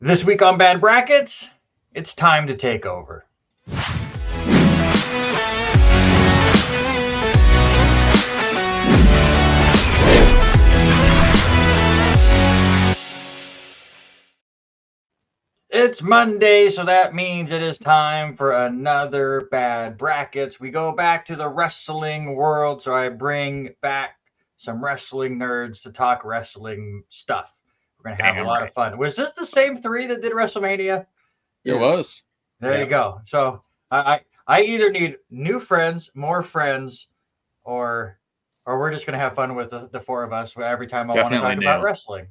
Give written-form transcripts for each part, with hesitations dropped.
This week on Bad Brackets, it's time to take over. It's Monday, so that means it is time for another Bad Brackets. We go back to the wrestling world, so I bring back some wrestling nerds to talk wrestling stuff. We're going to have a lot of fun. Was this the same three that did WrestleMania? It was. There you go. So I either need new friends, more friends, or we're just going to have fun with the four of us every time I want to talk about wrestling.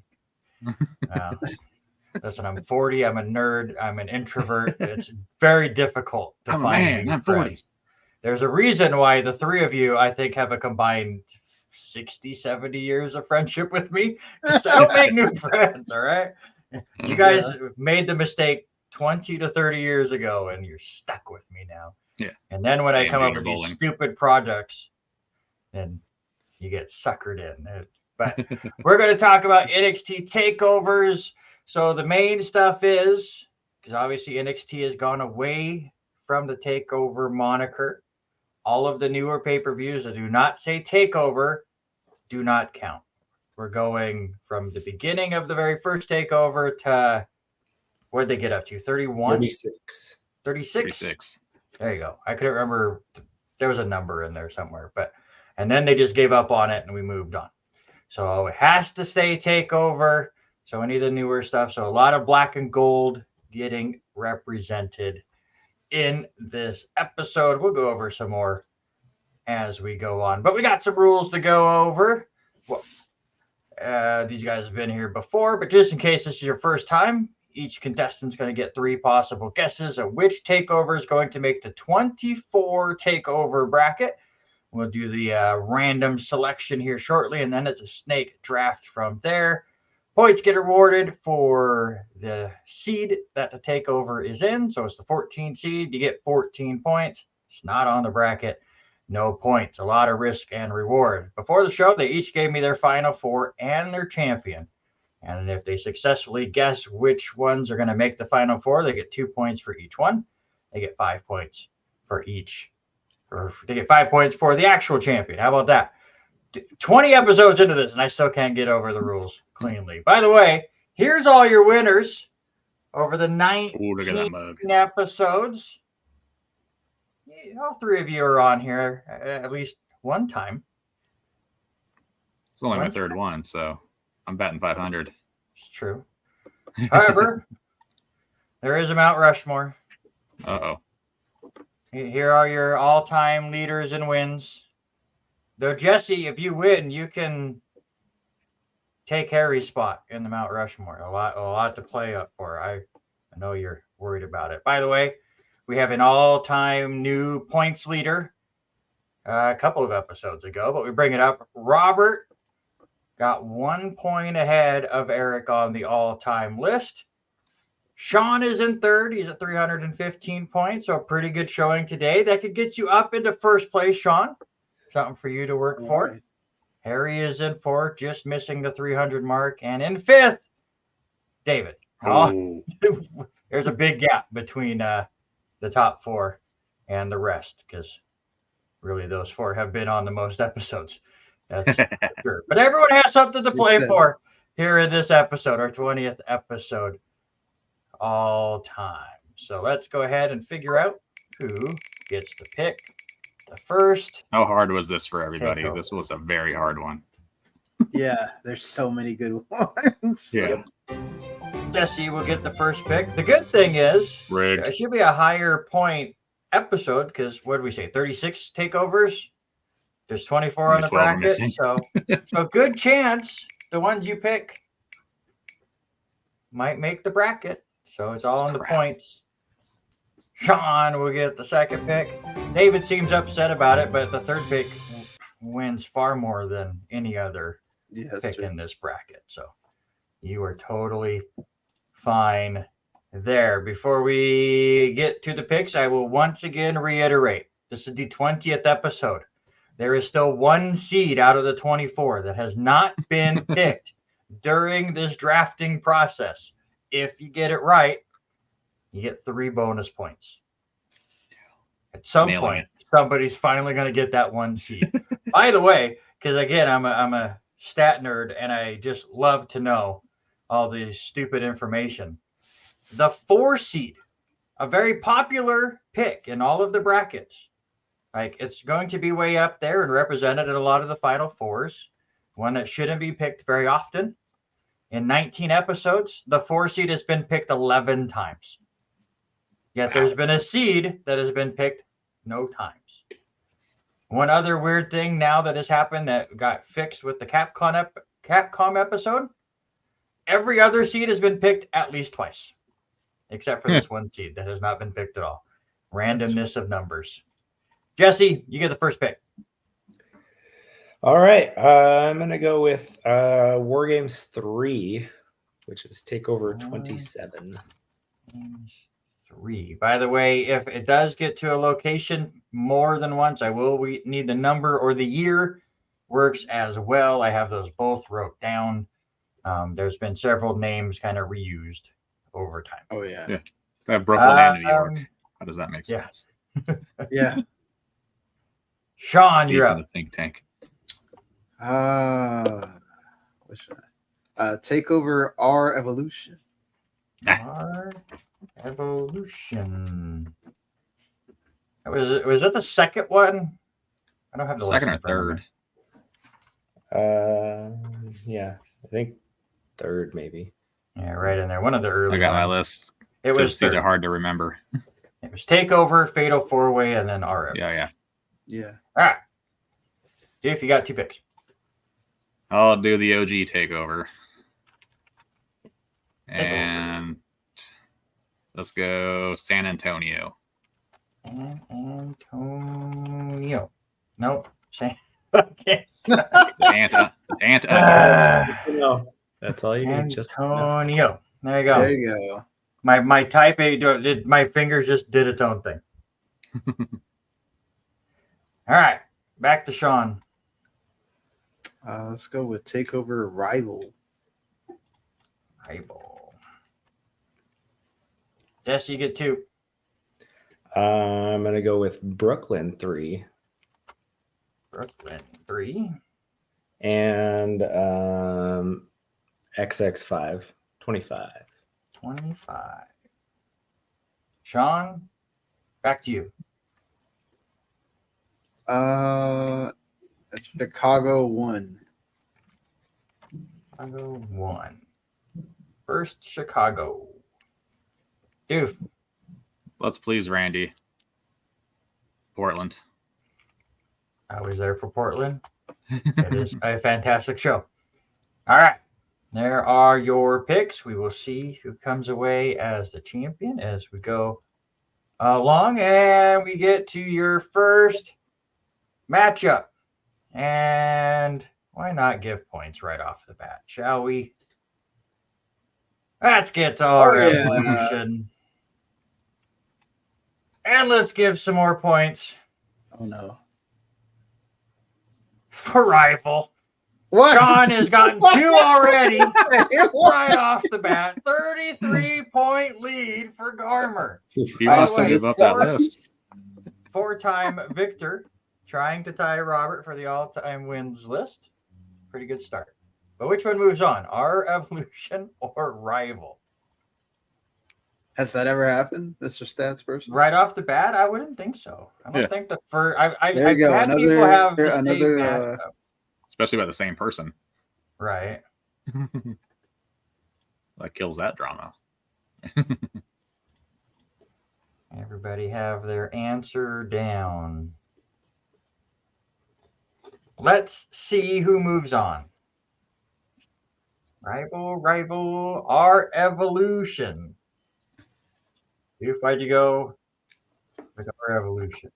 Listen, I'm 40. I'm a nerd. I'm an introvert. It's very difficult to find new friends. There's a reason why the three of you, I think, have a combined 60, 70 years of friendship with me. Because I don't make new friends, all right? You guys made the mistake 20 to 30 years ago, and you're stuck with me now. Yeah. And then when I come up with these stupid projects, then you get suckered in. But we're going to talk about NXT Takeovers. So the main stuff is, because obviously NXT has gone away from the Takeover moniker. All of the newer pay-per-views that do not say Takeover do not count. We're going from the beginning of the very first Takeover to, what did they get up to, 31? 36. 36? There you go. I couldn't remember. There was a number in there somewhere. And then they just gave up on it and we moved on. So it has to stay Takeover. So any of the newer stuff. So a lot of black and gold getting represented in this episode. We'll go over some more as we go on. But we got some rules to go over. Well, these guys have been here before, but just in case this is your first time, each contestant's going to get 3 possible guesses of which takeover is going to make the 24 takeover bracket. We'll do the random selection here shortly, and then it's a snake draft from there. Points get awarded for the seed that the takeover is in. So it's the 14 seed. You get 14 points. It's not on the bracket. No points. A lot of risk and reward. Before the show, they each gave me their final 4 and their champion. And if they successfully guess which ones are going to make the final 4, they get 2 points for each one. They get 5 points for each. Or they get 5 points for the actual champion. How about that? 20 episodes into this, and I still can't get over the rules cleanly. By the way, here's all your winners over the 19 episodes. All 3 of you are on here at least one time. It's only my third one, so I'm batting 500. It's true. However, there is a Mount Rushmore. Uh-oh. Here are your all-time leaders in wins. Though, Jesse, if you win, you can take Harry's spot in the Mount Rushmore. A lot to play up for. I know you're worried about it. By the way, we have an all-time new points leader a couple of episodes ago, but we bring it up. Robert got 1 point ahead of Eric on the all-time list. Sean is in third. He's at 315 points, so a pretty good showing today. That could get you up into first place, Sean. Something for you to work for. Right. Harry is in fourth, just missing the 300 mark. And in fifth, David. Oh. There's a big gap between the top 4 and the rest, because really those 4 have been on the most episodes. That's for sure. But everyone has something to play for here in this episode, our 20th episode all time. So let's go ahead and figure out who gets to pick the first. How hard was this for everybody? Takeover. This was a very hard one. Yeah, there's so many good ones. Yeah. Jesse will get the first pick. The good thing is, it should be a higher point episode because what did we say? 36 takeovers. There's 24 on the bracket, so good chance the ones you pick might make the bracket. So it's all on the points. Sean will get the second pick. David seems upset about it, but the third pick wins far more than any other pick in this bracket. So you are totally fine there. Before we get to the picks, I will once again reiterate, this is the 20th episode. There is still 1 seed out of the 24 that has not been picked during this drafting process. if you get it right, you get 3 bonus points. At some Nailing point, somebody's finally going to get that 1 seed. By the way, because again, I'm a stat nerd and I just love to know all this stupid information. The 4 seed, a very popular pick in all of the brackets. Like, it's going to be way up there and represented in a lot of the Final Fours. One that shouldn't be picked very often. In 19 episodes, the 4 seed has been picked 11 times. Yet there's been a seed that has been picked no times. One other weird thing now that has happened that got fixed with the Capcom episode, every other seed has been picked at least twice, except for this 1 seed that has not been picked at all. Randomness of numbers. Jesse, you get the first pick. All right. I'm going to go with War Games 3, which is Takeover 27. 3. By the way, if it does get to a location more than once, we need the number or the year. Works as well. I have those both wrote down. There's been several names kind of reused over time. Oh yeah. Yeah. I have Brooklyn and New York. How does that make sense? Yeah. Sean, Deep you're in up. the think tank. What should I? Takeover R Evolution. Our Evolution. Was that the second one? I don't have the Second list or in front of me. third? Yeah, I think third maybe. Yeah, right in there. One of the early I got my ones. list. It was These third. are hard to remember. It was Takeover, Fatal 4-Way, and then R. Yeah. Yeah. All right. If you got 2 picks. I'll do the OG Takeover. And let's go San Antonio. San Antonio. Nope. Okay. Anta. No, that's all you need. Just Antonio. There you go. There you go. My typing did my fingers just did its own thing. All right, back to Sean. Let's go with Takeover Rival. Jesse, you get 2. I'm gonna go with Brooklyn 3 Brooklyn 3. and XX5 25. 25. Sean, back to you. Chicago 1. Chicago 1. First Chicago. Doof. Let's please Randy. Portland. I was there for Portland. It is a fantastic show. All right. There are your picks. We will see who comes away as the champion as we go along. And we get to your first matchup. And why not give points right off the bat, shall we? Let's get to our Evolution. And let's give some more points Oh no. for Rifle. What? Sean has gotten 2 already right off the bat. 33-point lead for Garmer. He wants to move up that list. 4-time victor, trying to tie Robert for the all-time wins list. Pretty good start. But which one moves on? Our Evolution or Rival? Has that ever happened, Mr. Stats person? Right off the bat, I wouldn't think so. I don't think the first. There you go. I've had people have the same Another matchup. Especially by the same person. Right. That kills that drama. Everybody have their answer down. Let's see who moves on. Rival, our Evolution. Why'd you go with our Evolution?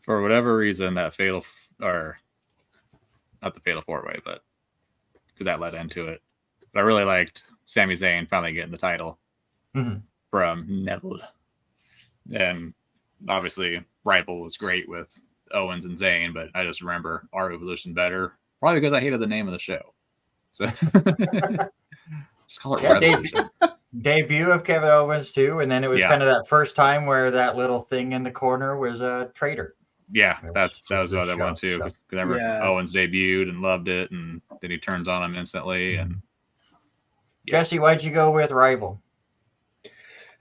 For whatever reason, that fatal, or not the fatal 4-way, but because that led into it. But I really liked Sami Zayn finally getting the title from Neville. And obviously, Rival was great with Owens and Zayn, but I just remember our Evolution better, probably because I hated the name of the show. So just call it Revolution. debut of Kevin Owens too, and then it was Yeah. kind of that first time where that little thing in the corner was a traitor. Yeah, It that was the the other one show, too. so. Because remember Yeah. Owens debuted and loved it, and then he turns on him instantly. And yeah. Jesse, why'd you go with Rival?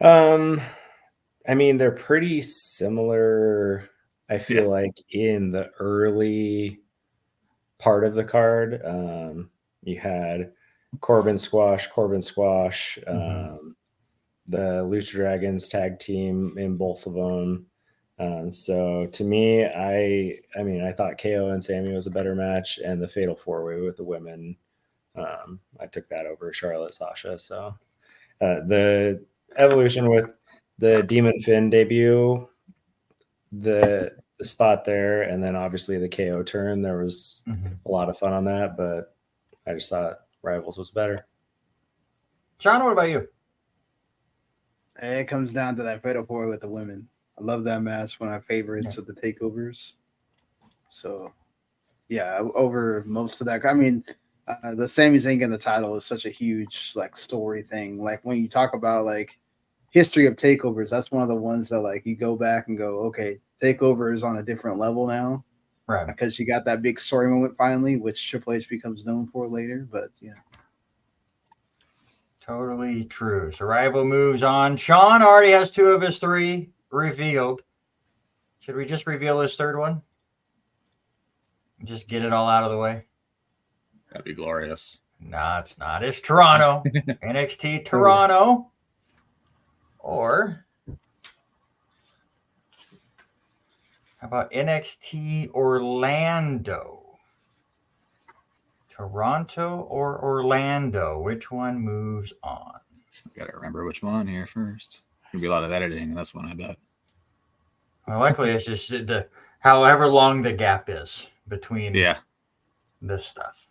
I mean, they're pretty similar. I feel like in the early part of the card, you had Corbin Squash, Mhm. the Lucha Dragons tag team in both of them. So to me, I mean, I thought KO and Sammy was a better match, and the Fatal 4-Way with the women, I took that over Charlotte Sasha. So the evolution with the Demon Finn debut, the spot there, and then obviously the KO turn, there was Mhm. a lot of fun on that, but I just thought Rivals was better. Sean, what about you? It comes down to that fatal 4 with the women. I love that match. One of my favorites of the takeovers. So, yeah, over most of that. I mean, the Sami Zayn getting the title is such a huge like story thing. Like when you talk about like history of takeovers, that's one of the ones that like you go back and go, okay, takeover is on a different level now Right. because you got that big story moment finally, which Triple H becomes known for later. But yeah. Totally true. So Rival moves on. Sean already has 2 of his 3 revealed. Should we just reveal his third one? Just get it all out of the way? That'd be glorious. No, it's not. It's Toronto. NXT Toronto. Or how about NXT Orlando? Toronto or Orlando? Which one moves on? Gotta remember which one here first. Gonna be a lot of editing in this one, I bet. Well, luckily, it's just however long the gap is between this stuff.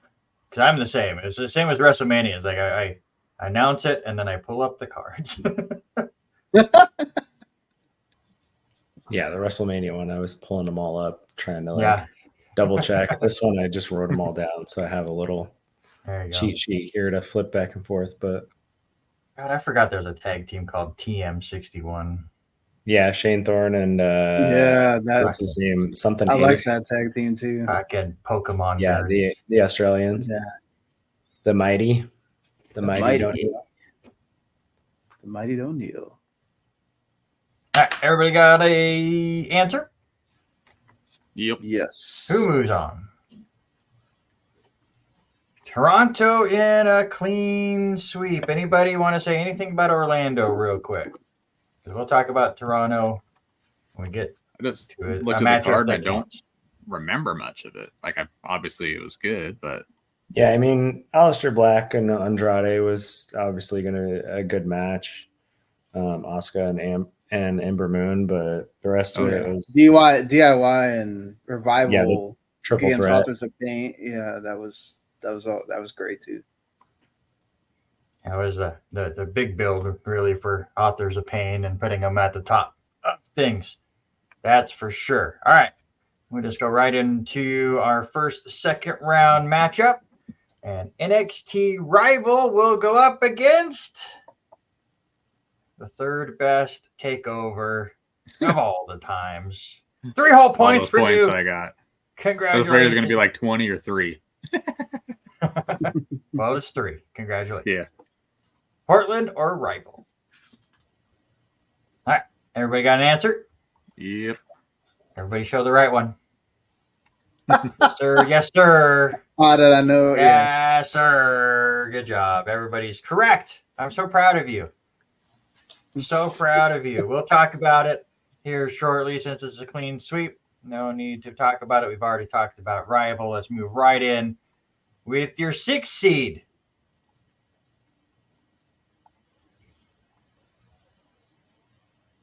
Because I'm the same. It's the same as WrestleMania. It's like I announce it and then I pull up the cards. Yeah, the WrestleMania one, I was pulling them all up, trying to double check. This one, I just wrote them all down, so I have a little cheat sheet here to flip back and forth. But God, I forgot there's a tag team called TM61. yeah, Shane Thorne and what's his name? Something. I like Ace. that tag team too. Fucking Pokemon. Yeah, nerd. the Australians. Yeah, the mighty mighty O'Neil. The mighty O'Neil. All right, everybody got a answer? Yep. Yes. Who moves on? Toronto in a clean sweep. Anybody want to say anything about Orlando real quick? Because we'll talk about Toronto when we get I just to it. looked at the card and I don't remember much of it. Like, obviously it was good, but yeah, I mean, Aleister Black and Andrade was obviously a good match. Asuka and Ember Moon, but the rest of it was DIY and Revival. Yeah, the triple against threat. Authors of Pain. Yeah, that was great too. That was the big build really for Authors of Pain and putting them at the top of things. That's for sure. All right. We'll just go right into our second round matchup. And NXT Rival will go up against the third best takeover of all the times. 3 whole points for points you. that I got. Congratulations. I was afraid it was going to be like 20 or 3. Well, it's 3. Congratulations. Yeah. Portland or Rival? All right. Everybody got an answer? Yep. Everybody show the right one. Yes, sir. Yes, sir. How did I know? Yes, sir. Good job. Everybody's correct. I'm so proud of you. So proud of you. We'll talk about it here shortly since it's a clean sweep. No need to talk about it. We've already talked about Rival. Let's move right in with your 6th seed.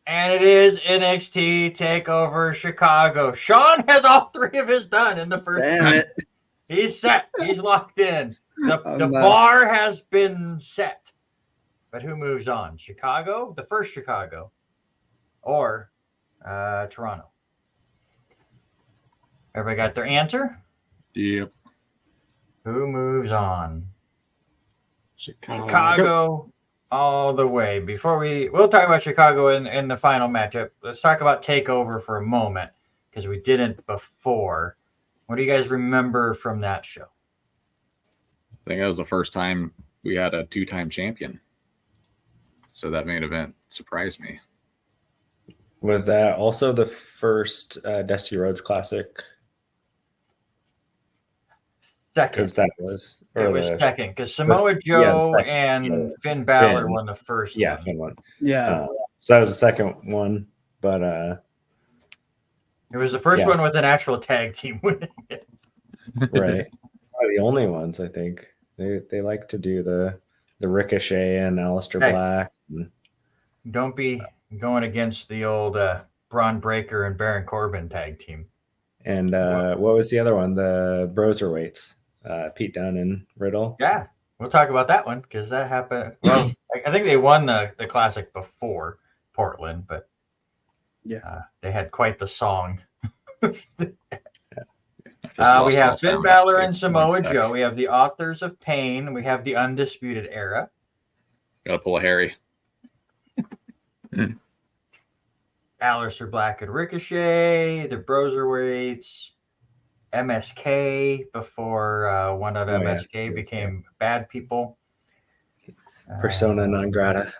And it is NXT Takeover Chicago. Sean has all 3 of his done in the first Damn round. it. He's set. He's locked in. The bar has been set. But who moves on? Chicago, the first Chicago, or Toronto? Everybody got their answer? Yep. Who moves on? Chicago. all the way. Before we'll talk about Chicago in the final matchup. Let's talk about Takeover for a moment because we didn't before. What do you guys remember from that show? I think that was the first time we had a 2-time champion. So that main event surprised me. Was that also the first Dusty Rhodes Classic? Second. Because that was. It was second because Samoa Joe and Finn Balor won the first Yeah, one. Finn won. Yeah. So that was the second one. But it was the first one with an actual tag team winning it. Right. The only ones, I think. They like to do the Ricochet and Aleister Black. And, don't be going against the old Braun Breaker and Baron Corbin tag team. And what was the other one? The Broserweights. Pete Dunne and Riddle. Yeah, we'll talk about that one because that happened. Well, I think they won the Classic before Portland, but they had quite the song. We have Finn Balor and Samoa Joe. We have the Authors of Pain. We have the Undisputed Era. Gotta pull a Harry. Aleister Black and Ricochet, the Broserweights, MSK before one of MSK became bad people. Persona non grata.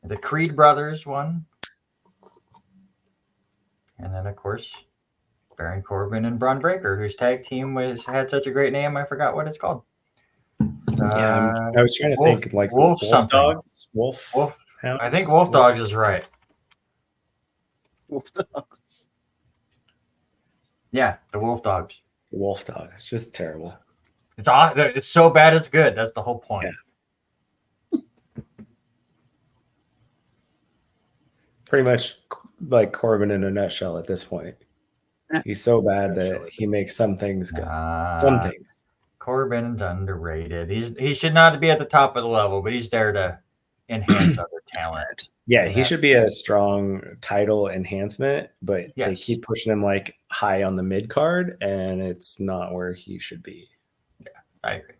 The Creed brothers won. And then, of course, Baron Corbin and Braun Breaker, whose tag team had such a great name, I forgot what it's called. I was trying to think like Wolf Dogs. Wolf. I think Wolf Dogs is right. Wolf Dogs. Yeah, the Wolf Dogs. The Wolf Dog. It's just terrible. It's awesome. It's so bad it's good. That's the whole point. Yeah. Pretty much like Corbin in a nutshell at this point. He's so bad that he makes some things good. Some things. Corbin's underrated. He should not be at the top of the level, but he's there to enhance other talent. Yeah, he should be a strong title enhancement, but they keep pushing him like high on the mid card, and it's not where he should be. Yeah, I agree.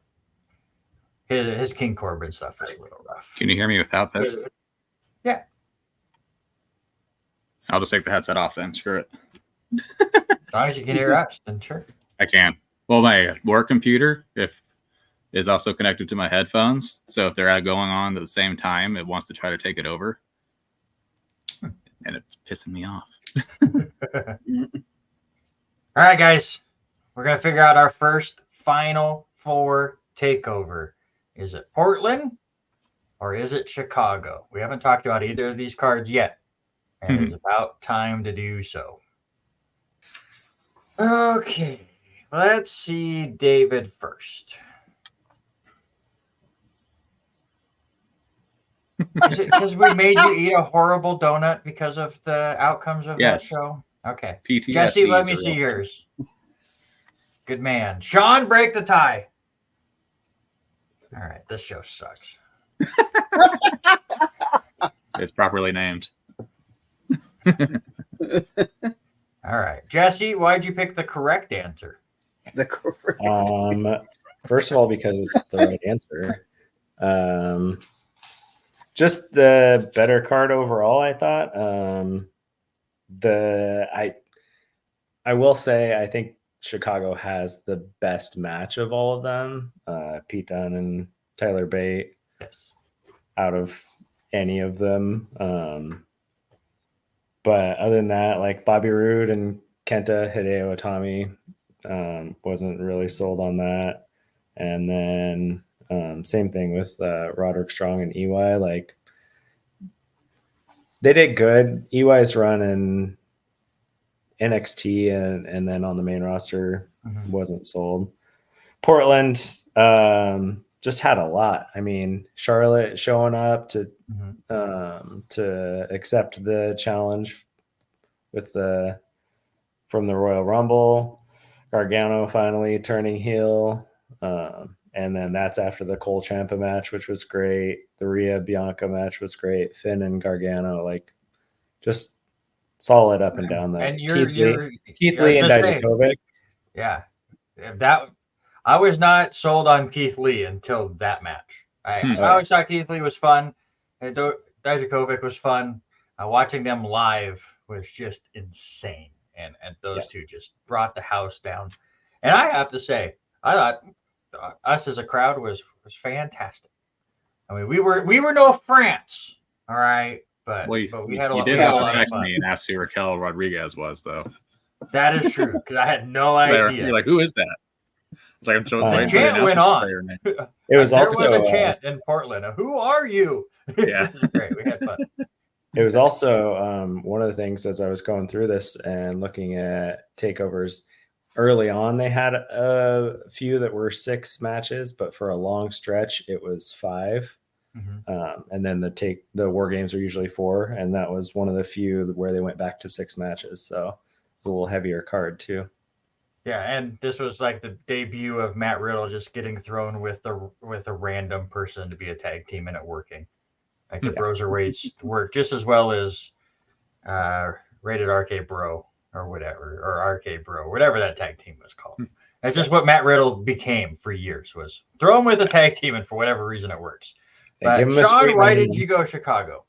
His King Corbin stuff is a little rough. Can you hear me without this? Yeah. I'll just take the headset off then. Screw it. As long as you can hear us, then sure. I can. Well, my work computer is also connected to my headphones, so if they're going on at the same time, it wants to try to take it over, and it's pissing me off. All right, guys, we're gonna figure out our first Final Four takeover. Is it Portland or is it Chicago? We haven't talked about either of these cards yet, and it's about time to do so. Okay, let's see David first. Is it because we made you eat a horrible donut because of the outcomes of that show? Okay. PTSD, Jesse, let me see yours. Good man. Sean, break the tie. All right, this show sucks. It's properly named. All right. Jesse, why'd you pick the correct answer? The correct. First of all, because it's the right answer. Just the better card overall, I thought. I will say I think Chicago has the best match of all of them. Pete Dunne and Tyler Bate out of any of them. But other than that, like Bobby Roode and Kenta Hideo Itami, wasn't really sold on that. And then same thing with Roderick Strong and EY. Like they did good. EY's run in NXT and then on the main roster wasn't sold. Portland just had a lot. I mean, Charlotte showing up to accept the challenge with from the Royal Rumble. Gargano finally turning heel. And then that's after the Cole Ciampa match, which was great. The Rhea Bianca match was great. Finn and Gargano, like, just solid up and down. And Keith Lee and Dijakovic. Yeah, I was not sold on Keith Lee until that match. I always thought Keith Lee was fun. And Dijakovic was fun. Watching them live was just insane, and those two just brought the house down. And I have to say, I thought us as a crowd was fantastic. I mean, we were no France, all right, but we had a lot. You did We had have a to lot of text fun. me and ask who Raquel Rodriguez was, though. That is true because I had no idea. You're like, who is that? It's like I'm showing The chant went on. It was there also was a chant in Portland. Who are you? Yeah, it was great. We had fun. It was also one of the things as I was going through this and looking at takeovers early on, they had a few that were 6 matches, but for a long stretch, it was 5. Mm-hmm. And then the war games are usually 4. And that was one of the few where they went back to 6 matches. So it's a little heavier card too. Yeah, and this was like the debut of Matt Riddle just getting thrown with a random person to be a tag team and it working. Like the Broserweights work just as well as Rated RK Bro or whatever, or RK Bro, whatever that tag team was called. That's just what Matt Riddle became for years, was throw him with a tag team and for whatever reason it works. But Sean, why did you go Chicago?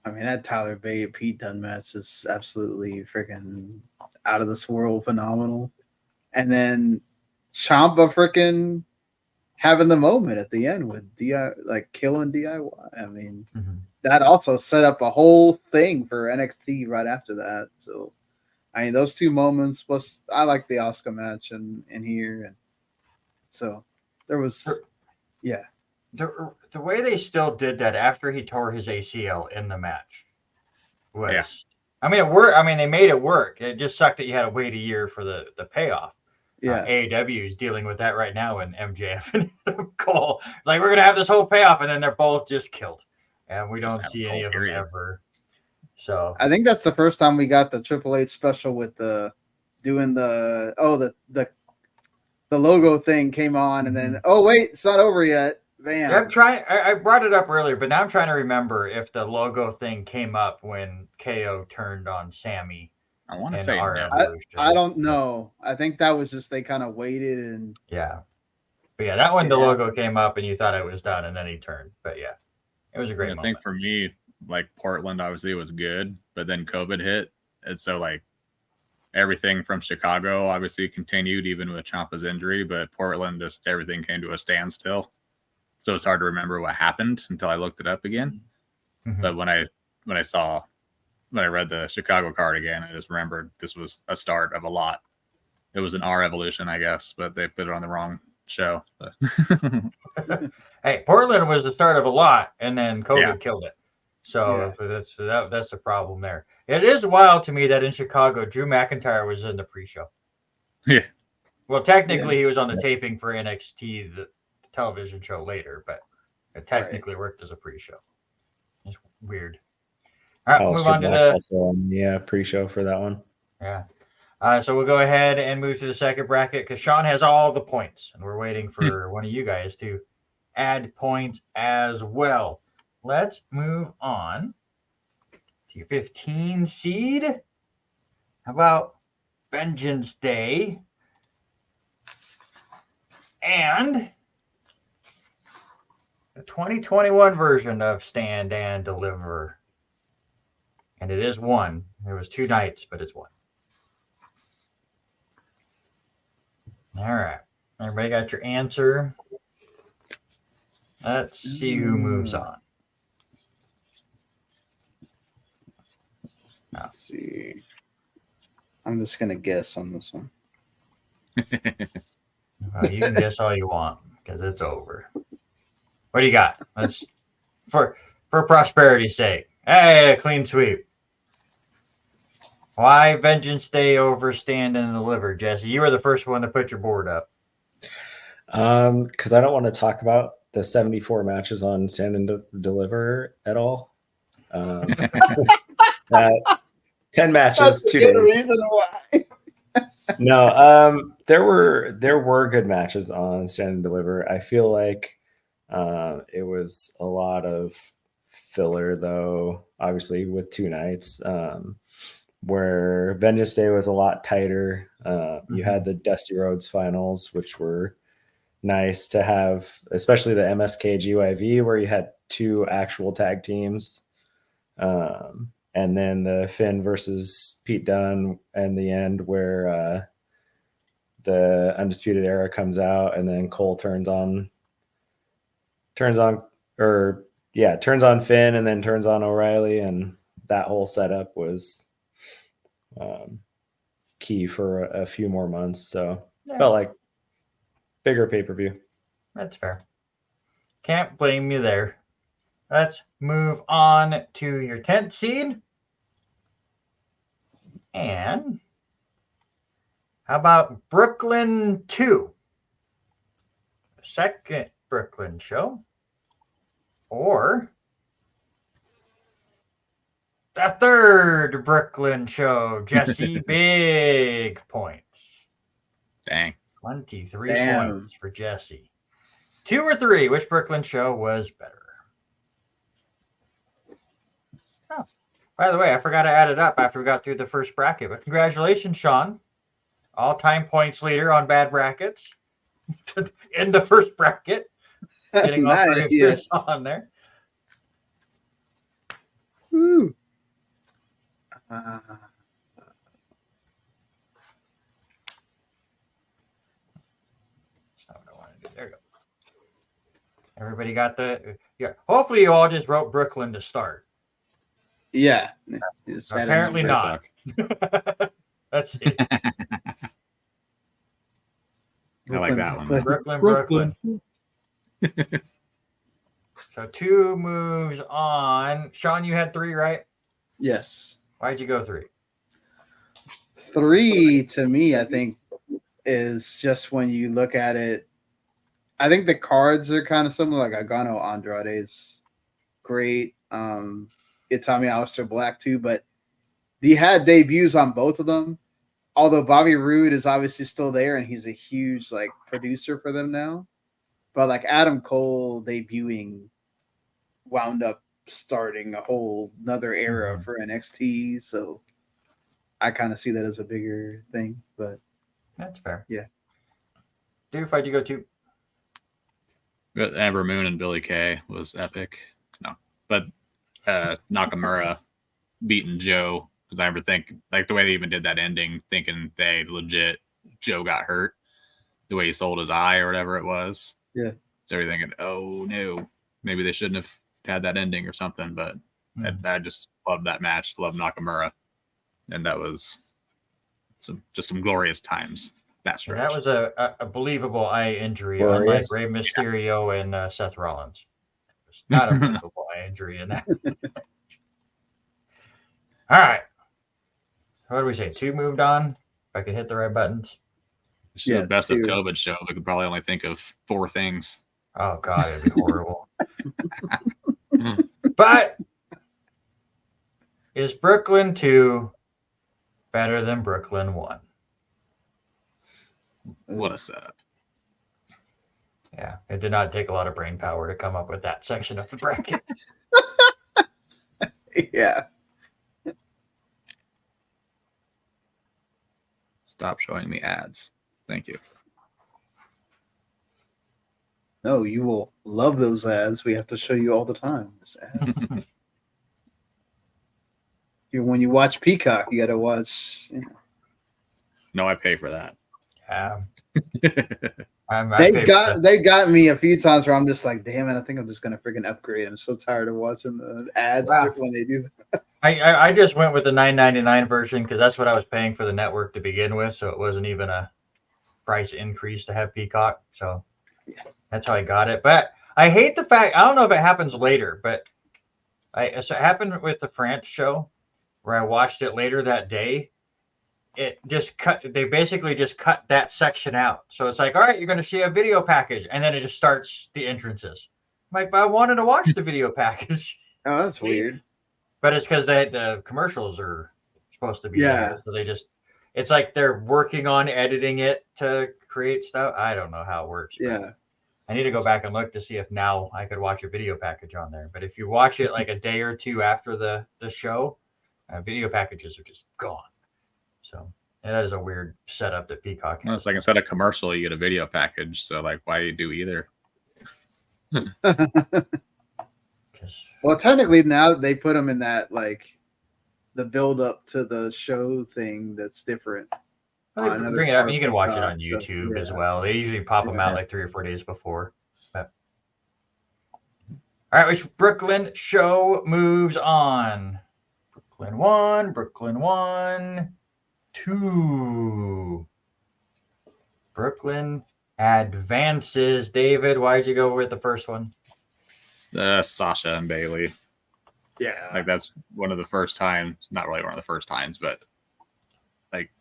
I mean, that Tyler Bate Pete Dunne match is absolutely freaking out of this world phenomenal. And then Ciampa freaking having the moment at the end with like killing DIY. I mean, that also set up a whole thing for NXT right after that. So, I mean, those 2 moments plus I like the Asuka match in here, and so there was, yeah. The way they still did that after he tore his ACL in the match was, I mean, it worked. I mean, they made it work. It just sucked that you had to wait a year for the payoff. Yeah, AEW is dealing with that right now in MJF and Adam Cole. Like, we're gonna have this whole payoff, and then they're both just killed, and we don't see any of them ever. So I think that's the first time we got the Triple H special with the logo thing came on, and then wait, it's not over yet. Bam. I'm trying. I brought it up earlier, but now I'm trying to remember if the logo thing came up when KO turned on Sammy. I want to say no. I don't know. I think that was just they kind of waited and but that one the logo came up and you thought it was done and then he turned. But it was a great moment. I think for me, like Portland obviously was good, but then COVID hit, and so like everything from Chicago obviously continued even with Ciampa's injury, but Portland just everything came to a standstill. So it's hard to remember what happened until I looked it up again. But when I read the Chicago card again, I just remembered this was a start of a lot. It was an R Evolution, I guess, but they put it on the wrong show. Hey, Portland was the start of a lot, and then COVID killed it. So that's the problem there. It is wild to me that in Chicago, Drew McIntyre was in the pre-show. Yeah. Well, technically, he was on the taping for NXT, the television show later, but it technically worked as a pre-show. It's weird. All right, move on to the pre-show for that one. Yeah. So we'll go ahead and move to the second bracket because Sean has all the points, and we're waiting for one of you guys to add points as well. Let's move on to your 15 seed. How about Vengeance Day and the 2021 version of Stand and Deliver? And it is 1. There was 2 nights, but it's 1. All right. Everybody got your answer? Let's see who moves on. Let's see. I'm just going to guess on this one. Well, you can guess all you want because it's over. What do you got? Let's for prosperity's sake. Hey, a clean sweep. Why Vengeance Day over Stand and Deliver, Jesse? You were the first one to put your board up. Because I don't want to talk about the 74 matches on Stand and Deliver at all. 10 matches, 2 days. Reason why. No, there were good matches on Stand and Deliver. I feel like it was a lot of filler, though, obviously with 2 nights. Where Vengeance Day was a lot tighter. You had the Dusty Rhodes finals, which were nice to have, especially the MSK GYV, where you had two actual tag teams. And then the Finn versus Pete Dunne in the end, where the Undisputed Era comes out, and then Cole turns on Finn, and then turns on O'Reilly, and that whole setup was key for a few more months. So felt like bigger pay-per-view. That's fair. Can't blame you there. Let's move on to your 10th seed. And how about Brooklyn 2? Second Brooklyn show. Or the third Brooklyn show, Jesse. Big points. Dang. 23 points for Jesse. 2 or 3, which Brooklyn show was better? Oh, by the way, I forgot to add it up after we got through the first bracket. But congratulations, Sean. All-time points leader on bad brackets. In the first bracket. Getting all 3 of this on there. Woo. There you go. Everybody got yeah. Hopefully you all just wrote Brooklyn to start. Yeah. Apparently not. That's it. I like that one. Brooklyn. So 2 moves on. Sean, you had 3, right? Yes. Why'd you go 3? 3 to me, I think, is just when you look at it. I think the cards are kind of similar. Like Agano Andrade is great. Itami Aleister Black too, but he had debuts on both of them. Although Bobby Roode is obviously still there and he's a huge like producer for them now. But like Adam Cole debuting wound up starting a whole another era for NXT. So I kind of see that as a bigger thing. But that's fair. Yeah. Dude, why'd you go 2? Amber Moon and Billy Kay was epic. No, but Nakamura beating Joe, because I remember thinking, like the way they even did that ending, thinking they legit Joe got hurt, the way he sold his eye or whatever it was. Yeah. So you're thinking, oh no, maybe they shouldn't have had that ending or something. But I just loved that match, loved Nakamura, and that was some glorious times. That was a believable eye injury, unlike Rey Mysterio and Seth Rollins. It's not a believable eye injury in that. All right. What do we say? 2 moved on. If I could hit the right buttons. This is the best 2. Of COVID show. We could probably only think of 4 things. Oh God, it'd be horrible. But is Brooklyn 2 better than Brooklyn 1? What a setup. Yeah, it did not take a lot of brain power to come up with that section of the bracket. Yeah. Stop showing me ads. Thank you. No, you will love those ads. We have to show you all the time. There's ads. When you watch Peacock, you got to watch. You know. No, I pay for that. Yeah. They got me a few times where I'm just like, damn it, I think I'm just gonna freaking upgrade. I'm so tired of watching the ads when they do that. I just went with the $9.99 version because that's what I was paying for the network to begin with, so it wasn't even a price increase to have Peacock. So that's how I got it. But I hate the fact, I don't know if it happens later, but so it happened with the France show where I watched it later that day. It just they basically just cut that section out. So it's like, all right, you're going to see a video package. And then it just starts the entrances. I'm like, but I wanted to watch the video package. Oh, that's weird. But it's because the commercials are supposed to be there. So it's like they're working on editing it to create stuff. I don't know how it works. Yeah. I need to go back and look to see if now I could watch a video package on there. But if you watch it like a day or 2 after the show, video packages are just gone. So that is a weird setup that Peacock has. Well, it's like instead of commercial, you get a video package. So like, why do you do either? Well, technically now they put them in that like the build up to the show thing that's different. Well, on they another bring it up. part You of can watch it TikTok, on so, YouTube as yeah. well. They usually pop them out Yeah. like 3 or 4 days before. But all right, which Brooklyn show moves on? Brooklyn 1, Brooklyn 1, 2. Brooklyn advances. David, why'd you go with the first one? Sasha and Bailey. Yeah. Like that's one of the first times, not really one of the first times, but like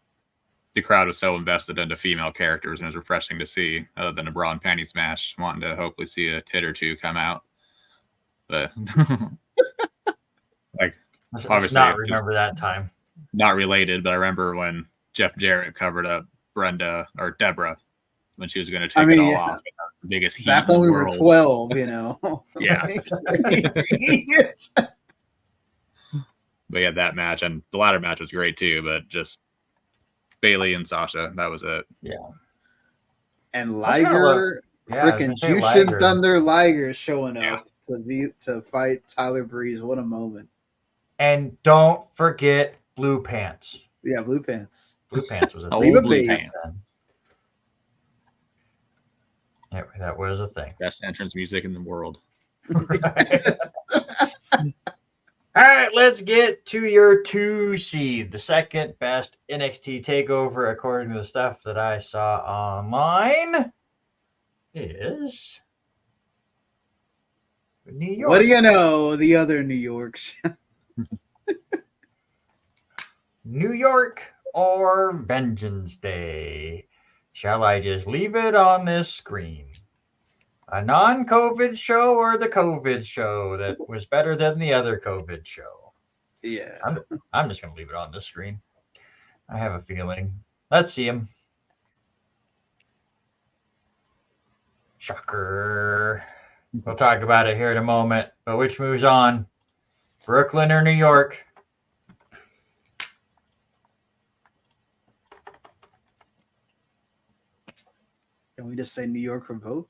the crowd was so invested into female characters, and it was refreshing to see. Other than a bra and panties match, wanting to hopefully see a tit or two come out. But like Let's obviously not just remember that time. not related, but I remember when Jeff Jarrett covered up Brenda or Deborah when she was going to take it all yeah. off. The biggest heat Back in when the we were world. 12, you know. Yeah. But yeah, that match and the ladder match was great too. But just Bailey and Sasha, that was it. Yeah. And I kinda Liger, Yeah, I was freaking gonna say Jushin Liger. Thunder Liger showing Yeah. up to fight Tyler Breeze. What a moment! And don't forget Blue Pants. Yeah, Blue Pants. Blue Pants was a Old thing. Leva Blue Babe. Pants. Yeah, that was a thing. Best entrance music in the world. All right, let's get to your 2 seed, the second best NXT Takeover, according to the stuff that I saw online, is New York. What do you know? The other New York. New York or Vengeance Day? Shall I just leave it on this screen? A non-COVID show or the COVID show that was better than the other COVID show? Yeah. I'm just going to leave it on this screen. I have a feeling. Let's see him. Shocker. We'll talk about it here in a moment. But which moves on? Brooklyn or New York? Can we just say New York for both?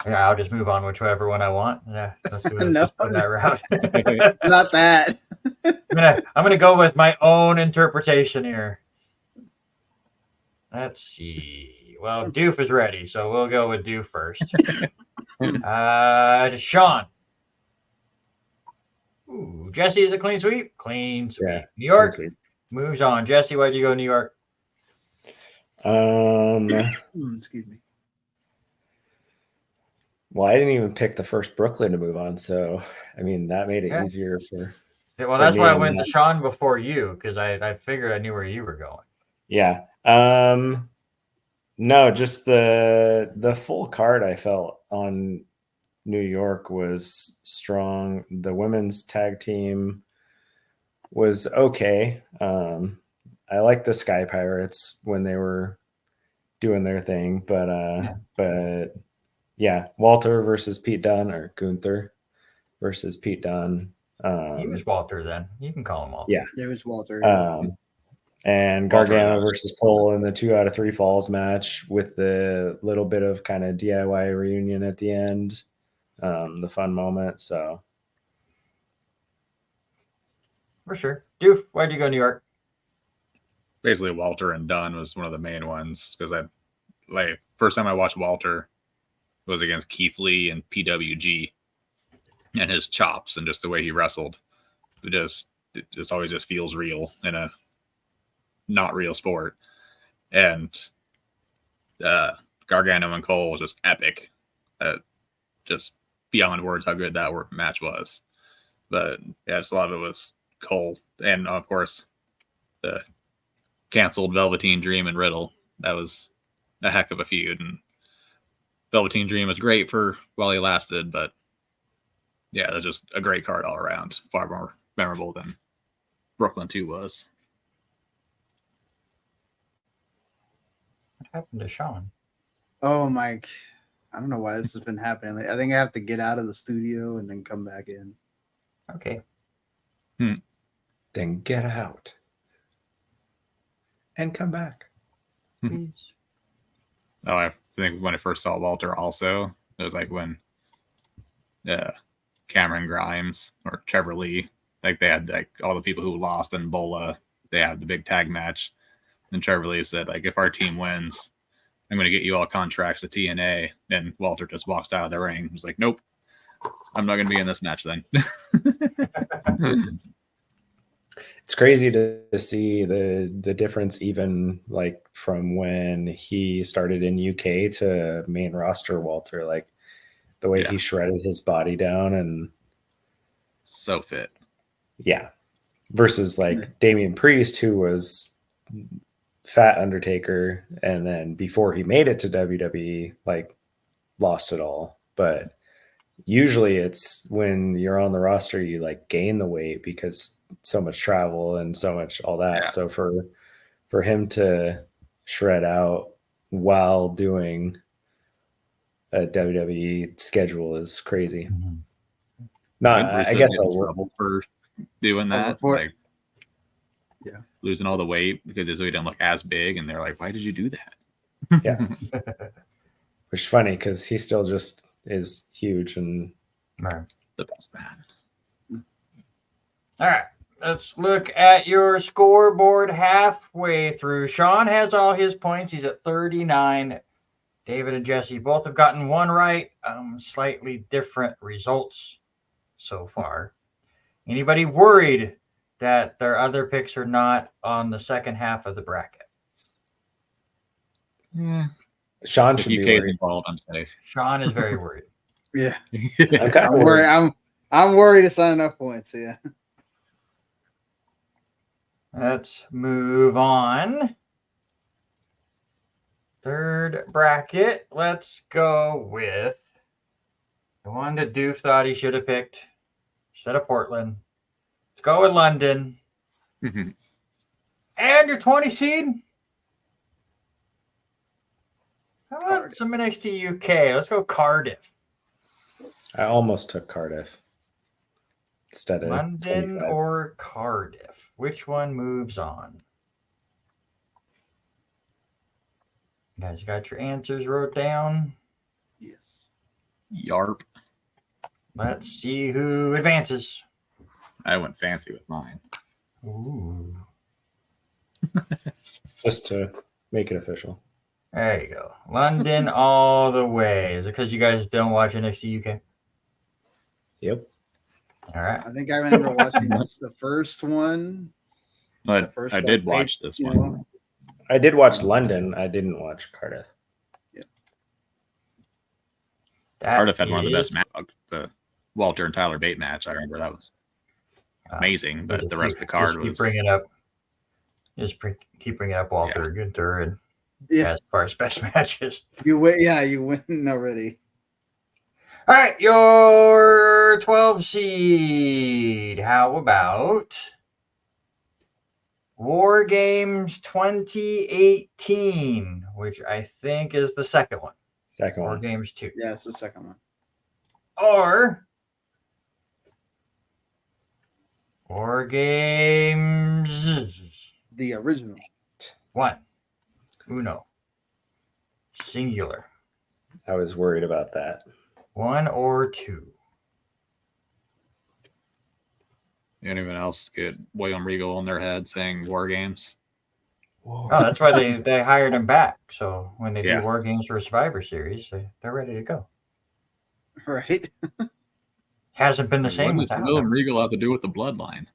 Yeah, I'll just move on whichever one I want. Yeah, let's do it. No. Let's go that route. Not that. I'm gonna go with my own interpretation here. Let's see. Well, Doof is ready, so we'll go with Doof first. Sean. Ooh, Jesse is a clean sweep. Clean sweep. Yeah, New York Sweet. moves on. Jesse, why'd you go New York? Excuse me. Well, I didn't even pick the first Brooklyn to move on, so I mean that made it Yeah. easier for. Yeah, well, For that's me why I and went to Matt. Sean before you, because I figured I knew where you were going. Yeah. No, just the full card I felt on New York was strong. The women's tag team was okay. I like the Sky Pirates when they were doing their thing, but yeah, Walter versus Pete Dunne or Gunther versus Pete Dunne. He was Walter then. You can call him Walter. Yeah. There was Walter. And Walter Gargano was- versus Cole in the 2 out of 3 falls match with the little bit of kind of DIY reunion at the end, the fun moment. So For sure. Doof, why'd you go New York? Basically, Walter and Dunn was one of the main ones because first time I watched Walter was against Keith Lee and PWG, and his chops and just the way he wrestled, it just always just feels real in a not real sport. And Gargano and Cole was just epic, just beyond words how good that match was. But yeah, just a lot of it was Cole, and of course the canceled Velveteen Dream and Riddle. That was a heck of a feud, and Velveteen Dream was great for while he lasted, but yeah, it was just a great card all around. Far more memorable than Brooklyn 2 was. What happened to Sean? Oh, Mike. I don't know why this has been happening. I think I have to get out of the studio and then come back in. Okay. then get out and come back. Please. Oh, I think when I first saw Walter also, it was like when Cameron Grimes or Trevor Lee. Like they had like all the people who lost in Bola. They had the big tag match. And Trevor Lee said, like, if our team wins, I'm going to get you all contracts to TNA. And Walter just walks out of the ring. He's like, nope, I'm not going to be in this match then. It's crazy to see the difference, even like from when he started in UK to main roster Walter, like the way he shredded his body down and so fit. Yeah. Versus like Damian Priest, who was fat Undertaker, and then before he made it to WWE, like lost it all. But usually it's when you're on the roster, you like gain the weight because so much travel and so much all that. Yeah. So for him to shred out while doing a WWE schedule is crazy. Not, I guess, trouble for doing that, like yeah, losing all the weight because he didn't look as big, and they're like, "Why did you do that?" Yeah, which is funny because he still just is huge and the best man. All right, let's look at your scoreboard halfway through. Sean has all his points. He's at 39. David and Jesse both have gotten one right. Slightly different results so far. Anybody worried that their other picks are not on the second half of the bracket? Yeah. Sean should be worried. Involved, I'm safe. Sean is very worried. Yeah. I'm kind of worried. I'm worried it's not enough points. Yeah. Let's move on. Third bracket. Let's go with the one that Doof thought he should have picked instead of Portland. Let's go with London. And your 20 seed. How about some NXT UK? Let's go Cardiff. I almost took Cardiff instead of London 25. or Cardiff. Which one moves on? You guys got your answers wrote down? Yes. Yarp. Let's see who advances. I went fancy with mine. Ooh. Just to make it official. There you go. London all the way. Is it because you guys don't watch NXT UK? Yep. All right. I think I remember watching this, the first one. But I did watch this one. I did watch London. I didn't watch Cardiff. Cardiff had one of the best matches. The Walter and Tyler Bate match. I remember that was amazing. But the rest of the card was. Bring it up. Keep bringing up Walter Gunther and as far as best matches. You win. Yeah, you win already. All right, your 12 seed. How about War Games 2018, which I think is the second one. Second War one. Games 2. Yeah, it's the second one. Or War Games. The original. 1. Uno. Singular. I was worried about that. 1 or 2. Anyone else get William Regal in their head saying War Games? Oh, that's why they hired him back. So when they do War Games for Survivor Series, they're ready to go. Right. Hasn't been the same What without does William him. Regal have to do with the bloodline?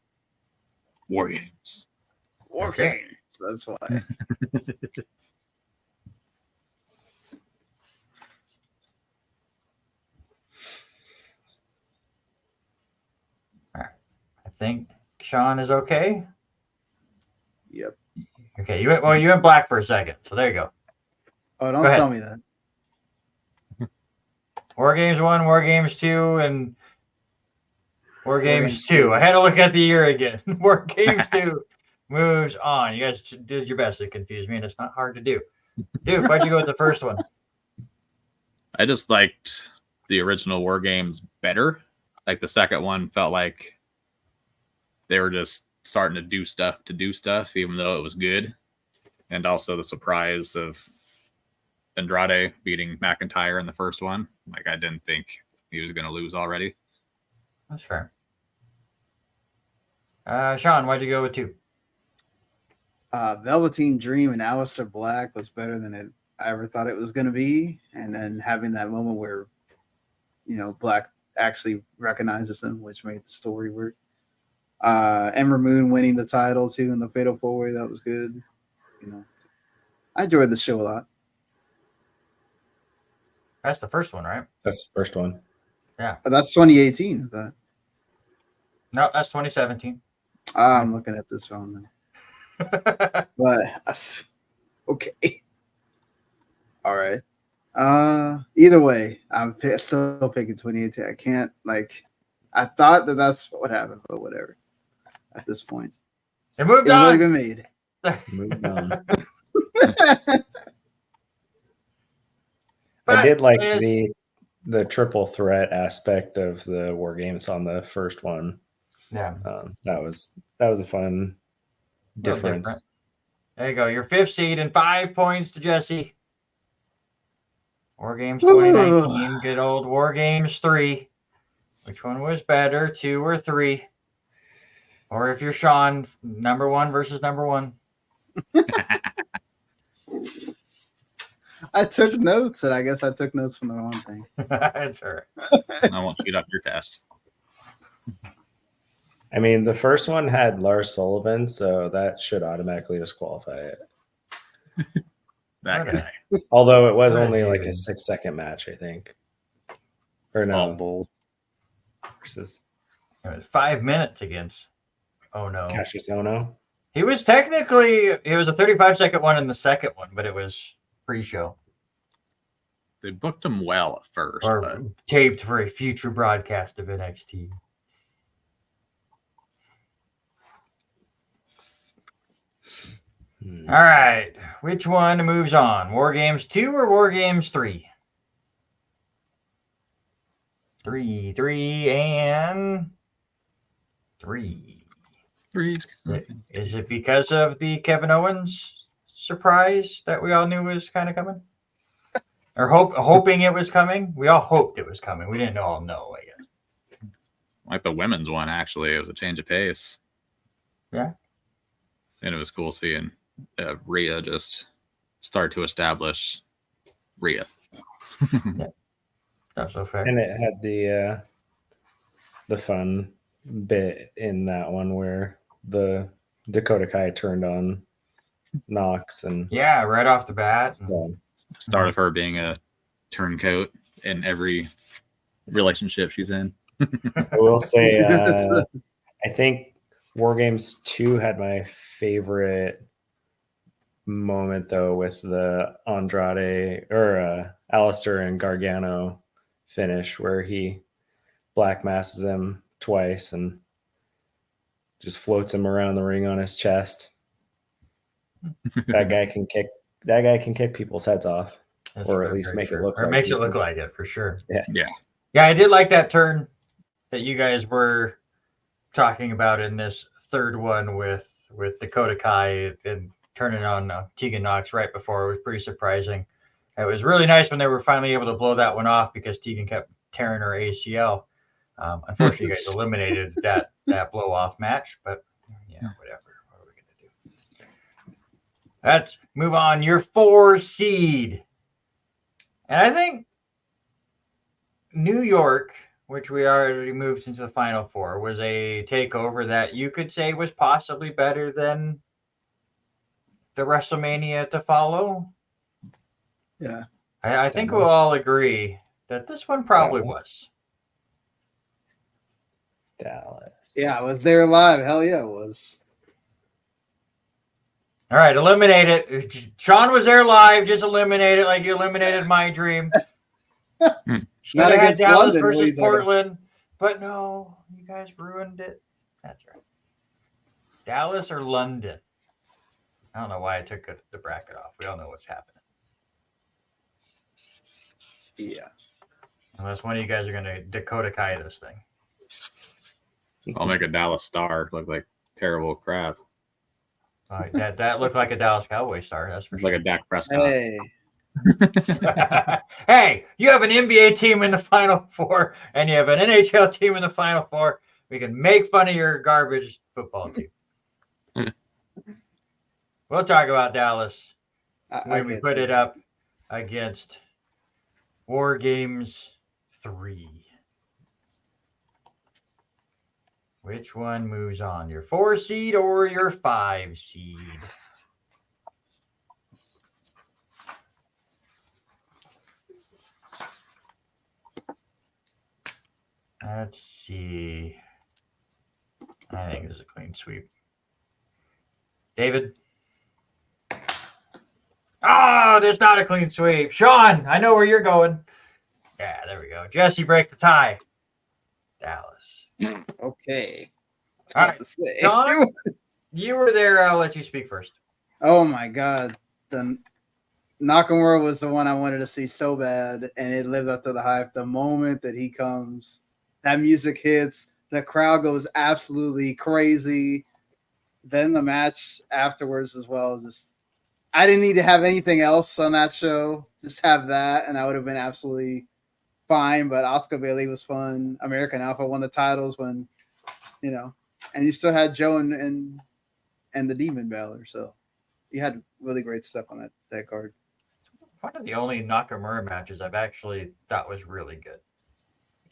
War Games. War Games. That's why. All right. I think Sean is okay. Yep. Okay, you went black for a second, so there you go. Oh, don't tell me that. War Games 1, War Games 2, and War Games 2. I had to look at the year again. War Games 2 moves on. You guys did your best to confuse me, and it's not hard to do. Dude, why'd you go with the first one? I just liked the original War Games better. Like the second one felt like they were just starting to do stuff, even though it was good. And also the surprise of Andrade beating McIntyre in the first one. Like I didn't think he was going to lose already. That's fair. Sean, why'd you go with 2? Velveteen Dream and Aleister Black was better than I ever thought it was going to be. And then having that moment where, Black actually recognizes him, which made the story work. Ember Moon winning the title too in the Fatal 4-Way, that was good. I enjoyed the show a lot. That's the first one, right? That's the first one. Yeah. But that's 2018. No, that's 2017. I'm looking at this one. But okay. All right. Either way, I'm still picking 2018. I can't I thought that's what happened, but whatever. At this point, It moved it was on. already been made. Moving on. But I did like it is- the triple threat aspect of the War Games on the first one. Yeah. That was a fun difference. Different. There you go. Your 5th seed and 5 points to Jesse. War Games 2019. Good old War Games 3. Which one was better, 2 or 3? Or if you're Sean, number 1 versus number 1. I took notes, and I guess I took notes from the wrong thing. That's all I won't speed up your test. I mean, the first one had Lars Sullivan, so that should automatically disqualify it. That Okay. guy. Although it was What a only like a dude. 6-second match, I think. Or All no, bull. versus It was 5 minutes against. Oh no. Cassius Ohno. He was technically, it was a 35-second one in the second one, but it was pre-show They booked him well at first, or but taped for a future broadcast of NXT. All right, which one moves on? War Games 2 or War Games 3? 3, and 3. three's Is it because of the Kevin Owens surprise that we all knew was kind of coming? Or hoping it was coming? We all hoped it was coming. We didn't all know, I guess. like the women's one. Actually, it was a change of pace. Yeah. And it was cool seeing Rhea just start to establish Rhea. Not so fair. And it had the fun bit in that one where the Dakota Kai turned on Knox and Yeah, right off the bat. so, Start of her being a turncoat in every relationship she's in. I will say I think War Games 2 had my favorite moment though with the Andrade or Alistair and Gargano finish where he black masses him twice and just floats him around the ring on his chest. That guy can kick people's heads off. That's or at very, least very make it true. look or like makes you it look can- like it for sure. Yeah. Yeah, I did like that turn that you guys were talking about in this third one with Dakota Kai and turning on Tegan Knox right before. It was pretty surprising. It was really nice when they were finally able to blow that one off because Tegan kept tearing her ACL. Unfortunately, you guys eliminated that blow off match, but yeah, whatever. What are we gonna do? Let's move on. Your 4 seed, and I think New York, which we already moved into the final 4, was a takeover that you could say was possibly better than the WrestleMania to follow. Yeah. I think we'll all agree that this one probably Yeah. was. Dallas. Yeah, I was there live. Hell yeah, it was. All right, eliminate it. Sean was there live. Just eliminate it like you eliminated my dream. Should Not have had against Dallas London, what are you versus talking about? Portland, but no, you guys ruined it. That's right. Dallas or London? I don't know why I took the bracket off. We all know what's happening. Yeah. Unless one of you guys are going to Dakota Kai this thing. I'll make a Dallas Star look like terrible crap. All right, that looked like a Dallas Cowboy star. That's for Like sure. a Dak Prescott. Hey. Hey, you have an NBA team in the Final Four, and you have an NHL team in the Final Four. We can make fun of your garbage football team. We'll talk about Dallas when we can't put see it up against War Games 3. Which one moves on? Your 4 seed or your 5 seed? Let's see. I think this is a clean sweep. David? Oh, this is not a clean sweep. Sean, I know where you're going. Yeah, there we go. Jesse, break the tie. Dallas. Okay. All right, Sean, you were there. I'll let you speak first. Oh my God. The Nakamura was the one I wanted to see so bad, and it lived up to the hype. The moment that he comes, that music hits, the crowd goes absolutely crazy. Then the match afterwards as well. Just, I didn't need to have anything else on that show. Just have that, and I would have been absolutely fine. But Oscar Bailey was fun. American Alpha won the titles when, and you still had Joe and the Demon Balor. So you had really great stuff on that card. One of the only Nakamura matches I've actually thought was really good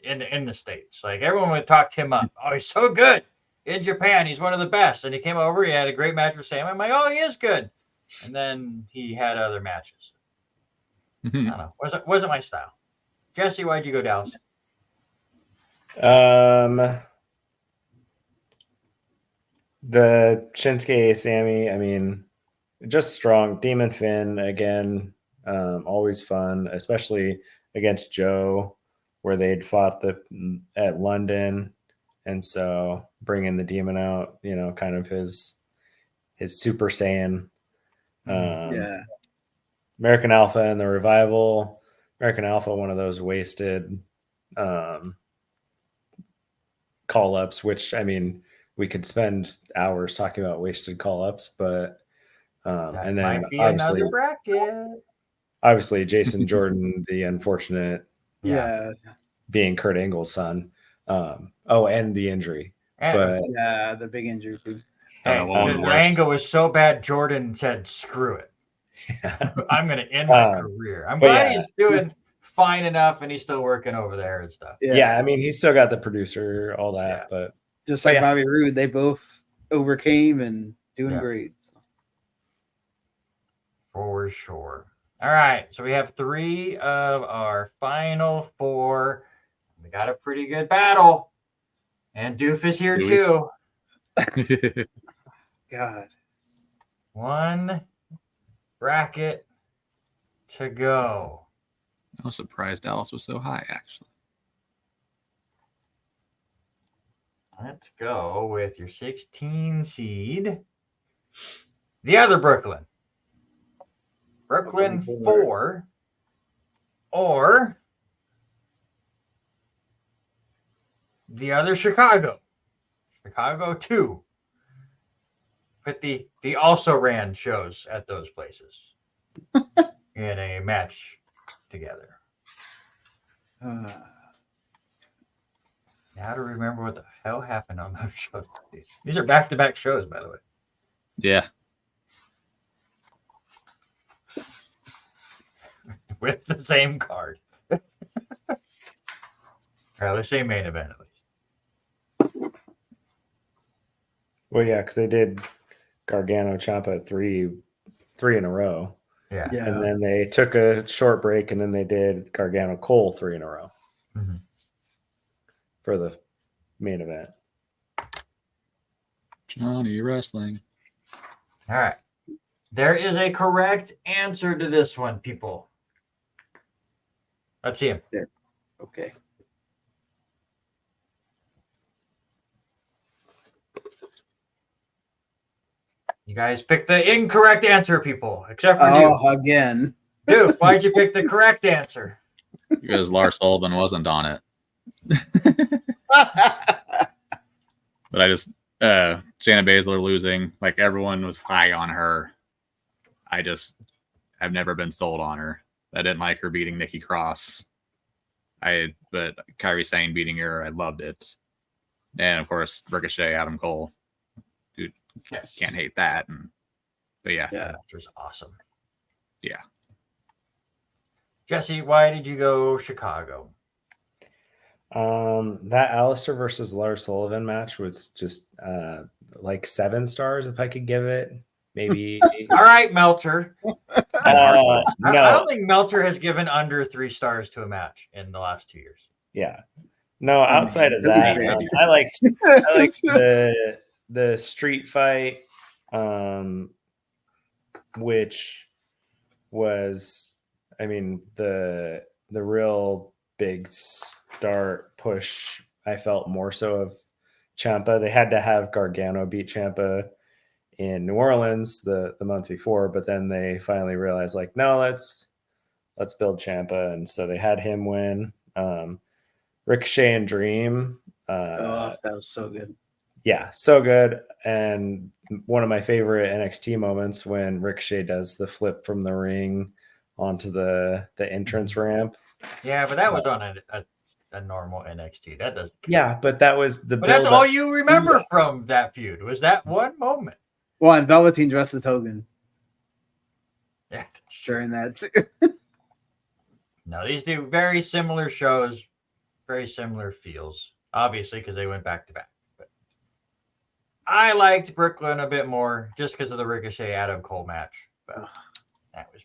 in the States. Like, everyone would talk him up. Oh, he's so good in Japan. He's one of the best. And he came over. He had a great match with Sam. I'm like, oh, he is good. And then he had other matches. I don't know. Wasn't my style. Jesse, why'd you go Dallas? The Shinsuke Sammy, I mean, just strong. Demon Finn again, always fun, especially against Joe, where they'd fought at London, and so bringing the demon out, kind of his Super Saiyan. Yeah. American Alpha and the Revival. American Alpha, one of those wasted call ups, which, I mean, we could spend hours talking about wasted call ups, but and then might be another bracket. Obviously Jason Jordan, the unfortunate, being Kurt Angle's son. And the injury, but the big injury too. Hey, the angle was so bad, Jordan said, "Screw it, I'm going to end my career." I'm glad he's doing fine enough, and he's still working over there and stuff. Yeah, I mean, he's still got the producer, all that, but just like Bobby Roode, they both overcame and doing great. For sure. All right, so we have 3 of our final 4. We got a pretty good battle, and Doof is here too. God. 1 bracket to go. I was surprised Dallas was so high, actually. Let's go with your 16 seed. The other Brooklyn. Brooklyn 4 or the other Chicago. Chicago 2. Put the also ran shows at those places in a match together. Now to remember what the hell happened on those shows. These are back-to-back shows, by the way. Yeah. With the same card. Or the same main event, at least. Well, yeah, because they did Gargano Ciampa 3 in a row. Yeah. And then they took a short break, and then they did Gargano Cole 3 in a row for the main event. Johnny Wrestling. All right. There is a correct answer to this one, people. Let's see him. Yeah. Okay. You guys picked the incorrect answer, people, except for you. Again. Dude, why'd you pick the correct answer? Because Lars Sullivan wasn't on it. But I just, Shayna Baszler losing, like everyone was high on her. I've never been sold on her. I didn't like her beating Nikki Cross. But Kairi Sane beating her, I loved it. And of course, Ricochet, Adam Cole. Dude, Yes. can't hate that. But yeah. Yeah. Which was awesome. Yeah. Jesse, why did you go Chicago? That Alistair versus Lars Sullivan match was just like 7 stars if I could give it. Maybe. All right, Meltzer. I No. don't think Meltzer has given under 3 stars to a match in the last 2 years. Yeah. No, outside of it was that, great. I liked the street fight, which was, I mean, the real big start push. I felt more so of Ciampa. They had to have Gargano beat Ciampa in New Orleans the month before, but then they finally realized, like, no, let's build Ciampa, and so they had him win. Ricochet and Dream. That was so good. Yeah, so good. And one of my favorite NXT moments when Ricochet does the flip from the ring onto the entrance ramp. Yeah, but that was on a normal NXT. That doesn't. Yeah, but that was the But that's build all up. you remember from that feud was that one moment. Well, and Velveteen dressed as Hogan Yeah. during that too. No, these do very similar shows, very similar feels. Obviously, because they went back to back. But I liked Brooklyn a bit more just because of the Ricochet Adam Cole match. But that was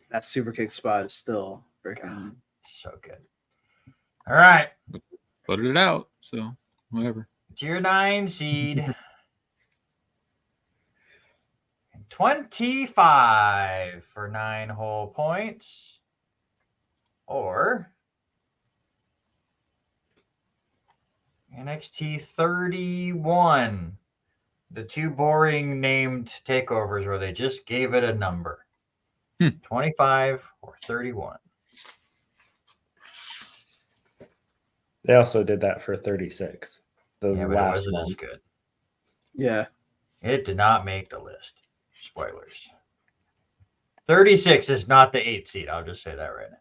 That super kick spot is still freaking. so good. All right, Put it out. So whatever. tier 9 seed. 25 for 9 whole points. Or NXT 31. The 2 boring named takeovers where they just gave it a number. 25 or 31. They also did that for 36. The Yeah, but it last wasn't one. as good. Yeah. It did not make the list. Spoilers. 36 is not the 8 seed. I'll just say that right now.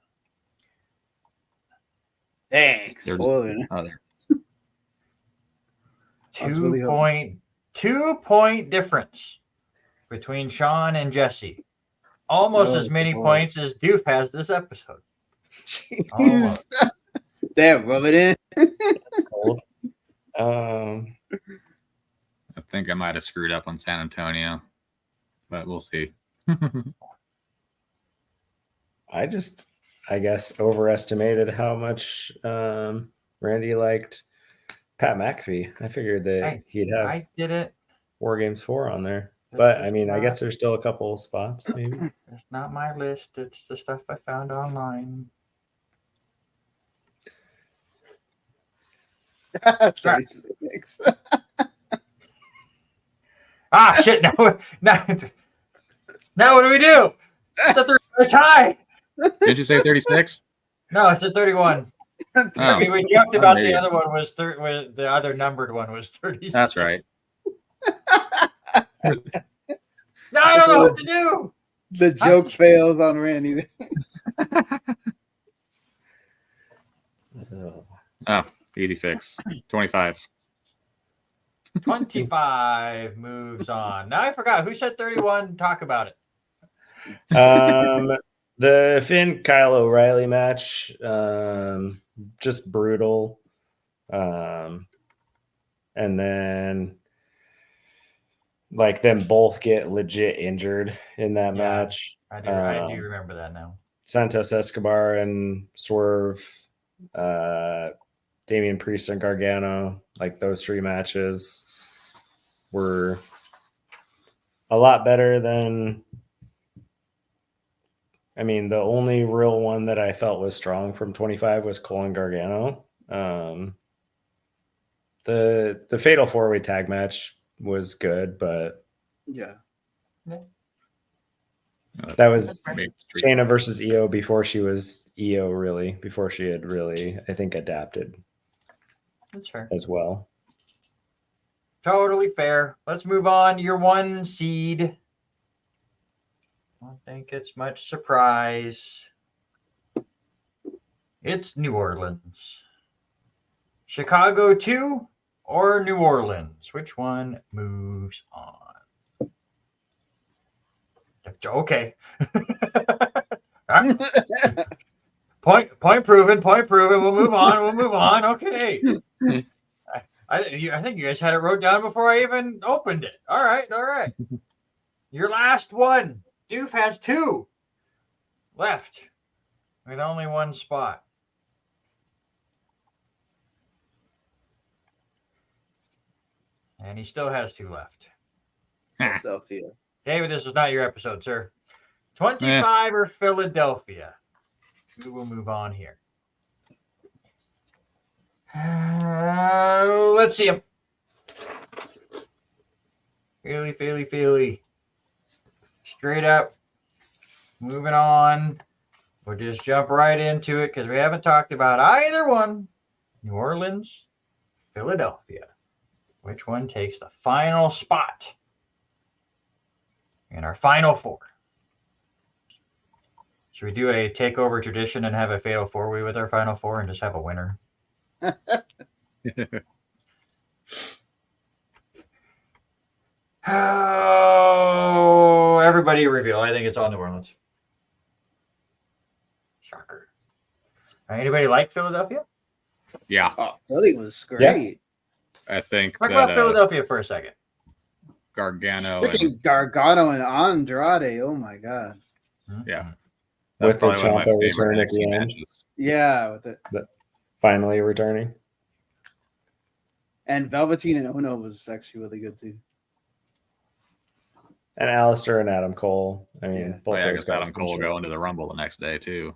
Thanks. They're- Spoiling. Oh, there. I was really 2-point difference between Sean and Jesse. Almost Oh, as many boy. points as Doof has this episode. Almost. Damn, rub it in. That's cold. I think I might have screwed up on San Antonio, but we'll see. I guess, overestimated how much Randy liked Pat McAfee. I figured that he'd have I did it. War Games 4 on there. This But, is I mean, I not- guess there's still a couple spots, maybe. It's not my list. It's the stuff I found online. 36. Ah, shit. Now what do we do? It's a tie. Did you say 36? No, it's a 31. I Oh, mean, we joked about there the you other one was the other numbered one was 30. that's right. Now I don't know what to do. The joke fails on Randy. Oh, easy fix. 25. 25 moves on. Now I forgot who said 31. Talk about it. The Finn Kyle O'Reilly match, just brutal. And then like them both get legit injured in that Yeah. match. I do remember that now. Santos Escobar and Swerve, Damian Priest and Gargano, like those 3 matches were a lot better than. I mean, the only real one that I felt was strong from 25 was Cole and Gargano. The Fatal 4-Way tag match was good, but Yeah. that was Maybe Shayna versus Io before she was Io, really, before she had really, I think, adapted That's fair. as well. Totally fair. Let's move on. Your 1 seed. I don't think it's much surprise. It's New Orleans. Chicago 2 or New Orleans? Which one moves on? Okay. Point proven. We'll move on. Okay. I think you guys had it wrote down before I even opened it. All right. Your last one. Doof has 2 left with only 1 spot. And he still has 2 left. Philadelphia. David, this was not your episode, sir. 25 or Philadelphia? We will move on here. Let's see him. Philly. Straight up. Moving on. We'll just jump right into it because we haven't talked about either one. New Orleans, Philadelphia. Which one takes the final spot in our final 4? Should we do a takeover tradition and have a fatal 4-way with our final 4 and just have a winner? Oh, everybody reveal. I think it's all New Orleans. Shocker. Anybody like Philadelphia? Yeah, Oh, Philly was great. I think Talk that about Philadelphia for a second. Gargano Freaking Gargano and Andrade. Oh my god. Yeah. With the probably one of my Ciampa favorite return at the NXT end. matches. Yeah, with it. Finally returning. And Velveteen and Ono was actually really good too. And Alistair and Adam Cole. I mean, Yeah. both I those guess guys Adam can Cole show. go into the Rumble the next day too.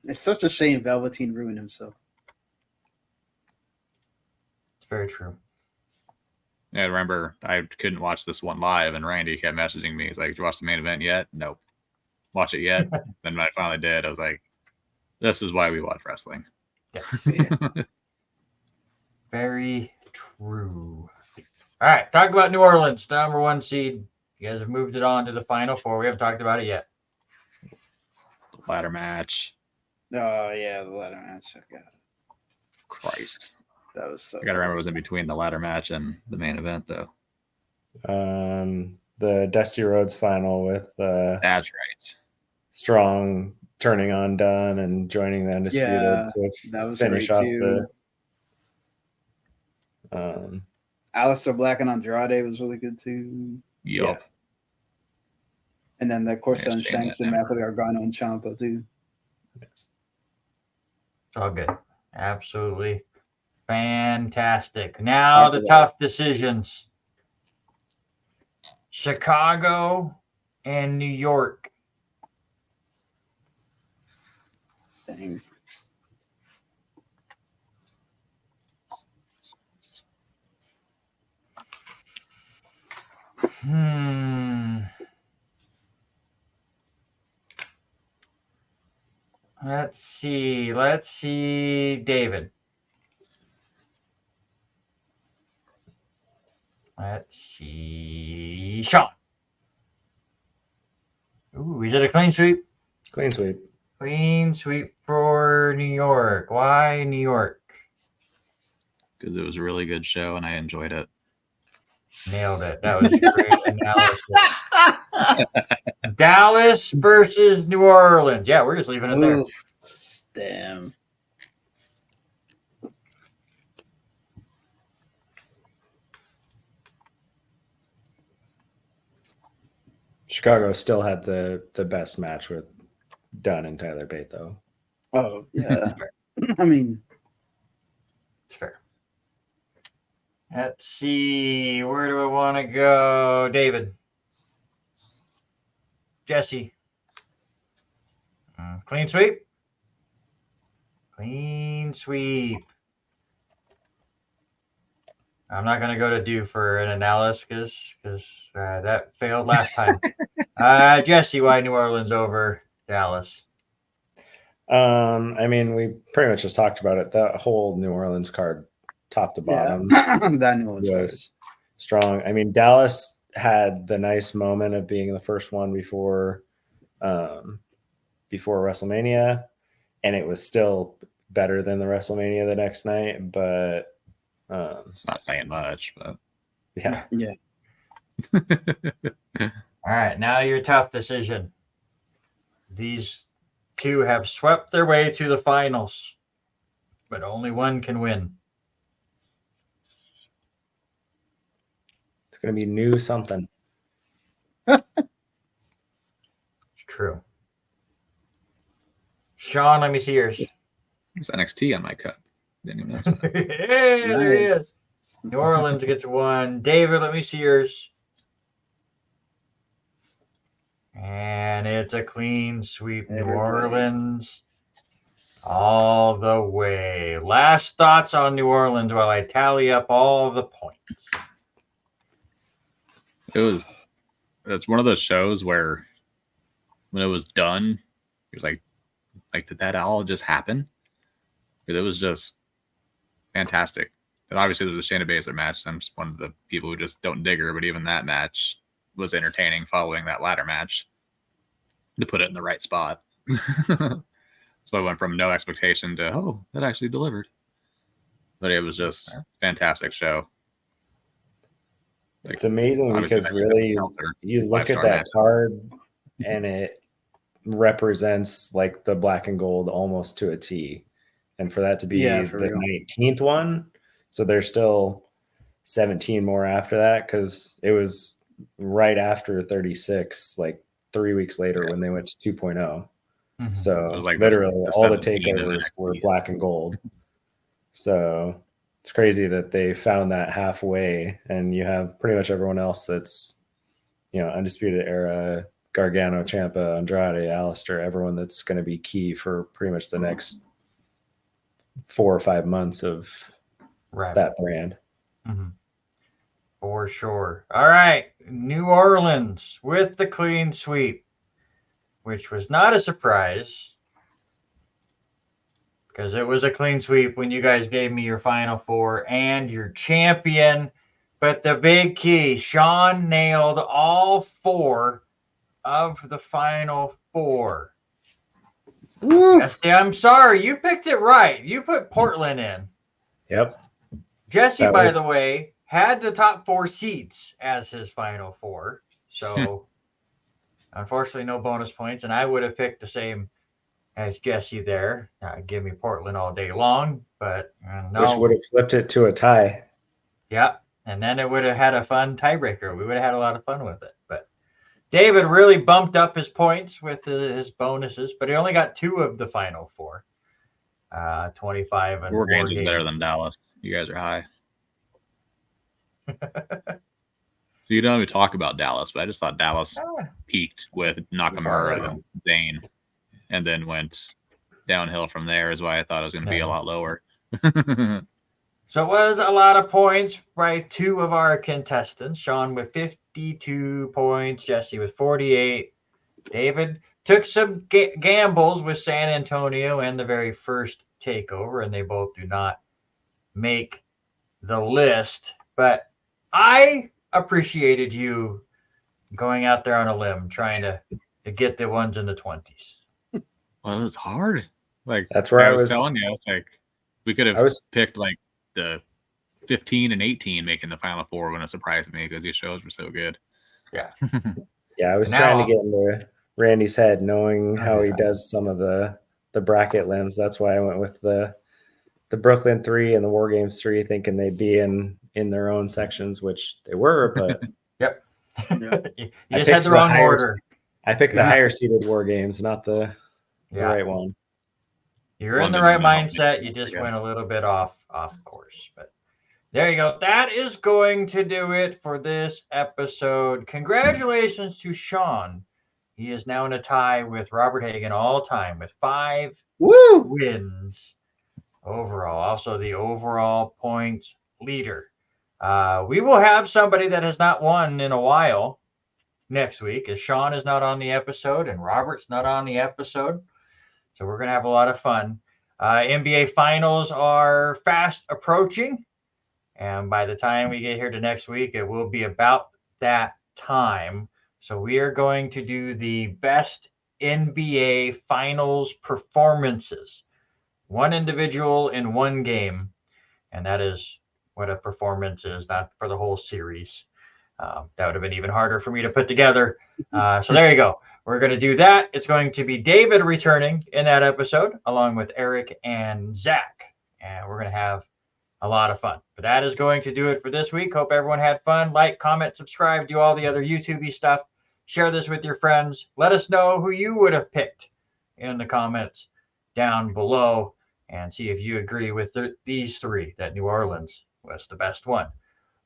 It's such a shame Velveteen ruined himself. It's very true. Yeah, I remember I couldn't watch this one live, and Randy kept messaging me. He's like, "Did you watch the main event yet?" Nope. Watch it yet? Then when I finally did, I was like, "This is why we watch wrestling." Yeah. Very true. All right, talk about New Orleans, number 1 seed. You guys have moved it on to the final 4. We haven't talked about it yet. Ladder match. Oh yeah, the ladder match. I got it. Christ. That was so I gotta remember it was in between the ladder match and the main event, though. The Dusty Rhodes final with That's right. Strong turning on Dunn and joining the Undisputed Yeah, to that was finish great off too. the. Aleister Black and Andrade was really good too. Yup. And then of course Yes, then Shane Shanks and that Matt with Gargano and Ciampa too. It's all good. Absolutely fantastic. Now the tough decisions. Chicago and New York. Dang. Let's see, David. Let's see, Sean. Ooh, is it a clean sweep? Clean sweep. Clean sweep for New York. Why New York? Because it was a really good show and I enjoyed it. Nailed it. That was great analysis. Dallas versus New Orleans. Yeah, we're just leaving it there. Oof. Damn. Chicago still had the best match with Dunn and Tyler Bate, though. Oh yeah. I mean, It's fair. Let's see. Where do I want to go? David. Jesse. Clean sweep. Clean sweep. I'm not going to go to do for an analysis because that failed last time. Jesse, why New Orleans over Dallas? I mean, we pretty much just talked about it. That whole New Orleans card, top to bottom, that New Orleans was strong. I mean, Dallas had the nice moment of being the first one before WrestleMania, and it was still better than the WrestleMania the next night. But It's not saying much, but yeah, Yeah. All right, now your tough decision. These two have swept their way to the finals, but only one can win. it's gonna be new something. It's true. Sean, let me see yours. there's NXT on my cup. Didn't even notice that. Hey, there he Nice. is. New Orleans gets one. David, let me see yours. And it's a clean sweep. New Everybody. Orleans all the way. Last thoughts on New Orleans while I tally up all the points. It's one of those shows where when it was done, it was like did that all just happen? It was just fantastic. And obviously there was a Shayna Baszler match. I'm just one of the people who just don't dig her, but even that match was entertaining following that ladder match to put it in the right spot. So I went from no expectation to, oh, that actually delivered. But it was just a fantastic show. It's amazing Obviously, because really you look at five-star that matches. card and it represents like the black and gold almost to a T. And for that to be Yeah, for the real. 19th one, so there's still 17 more after that because it was right after 36, like 3 weeks later when they went to 2.0. Mhm. So It was like literally the all the 17 of takeovers were NXT. black and gold. So it's crazy that they found that halfway, and you have pretty much everyone else that's, Undisputed Era, Gargano, Ciampa, Andrade, Alistair, everyone that's going to be key for pretty much the next 4 or 5 months of Right. that brand. Mhm. For sure. All right. New Orleans with the clean sweep, which was not a surprise because it was a clean sweep when you guys gave me your final four and your champion. But the big key, Sean nailed all 4 of the final 4. Woo! Jesse, I'm sorry. You picked it right. You put Portland in. Yep. Jesse, That by was- the way, had the top 4 seats as his final 4. So, unfortunately, no bonus points. And I would have picked the same as Jesse there. Give me Portland all day long. But no. Which would have flipped it to a tie. Yeah. And then it would have had a fun tiebreaker. We would have had a lot of fun with it. But David really bumped up his points with his bonuses, but he only got 2 of the final 4. 25 and War Games was Games. better than Dallas. You guys are high. So you don't even talk about Dallas, but I just thought Dallas peaked with Nakamura and Zayn, and then went downhill from there. Is why I thought it was going to be a lot lower. So it was a lot of points by 2 of our contestants. Sean with 52 points, Jesse with 48. David took some gambles with San Antonio and the very first takeover, and they both do not make the list. But I appreciated you going out there on a limb, trying to get the ones in the 20s. Well, it was hard. Like That's where I I was was telling you, it's like we could have picked like the 15 and 18 making the final 4 when it surprised me because these shows were so good. Yeah. Yeah, I was And trying now- to get into Randy's head, knowing how he does some of the bracket limbs. That's why I went with the Brooklyn 3 and the War Games 3, thinking they'd be in their own sections, which they were, but Yep. Yeah. You I just had picked the the wrong higher- order. I picked the higher seeded War Games, not the Yeah. right one. You're in the London right went out mindset. there, You I just guess. went a little bit off course. But there you go. That is going to do it for this episode. Congratulations to Sean. He is now in a tie with Robert Hagan all time with 5 Woo! wins overall. Also the overall points leader. We will have somebody that has not won in a while next week, as Sean is not on the episode and Robert's not on the episode. So we're going to have a lot of fun. NBA finals are fast approaching. And by the time we get here to next week, it will be about that time. So we are going to do the best NBA Finals performances. One individual in one game, and that is what a performance is, not for the whole series. That would have been even harder for me to put together. So there you go. We're going to do that. It's going to be David returning in that episode, along with Eric and Zach. And we're going to have a lot of fun. But that is going to do it for this week. Hope everyone had fun. Like, comment, subscribe, do all the other YouTube-y stuff. Share this with your friends. Let us know who you would have picked in the comments down below. And see if you agree with these three, that New Orleans was the best one.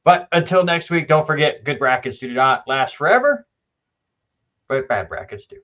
But until next week, don't forget, good brackets do not last forever, but bad brackets do.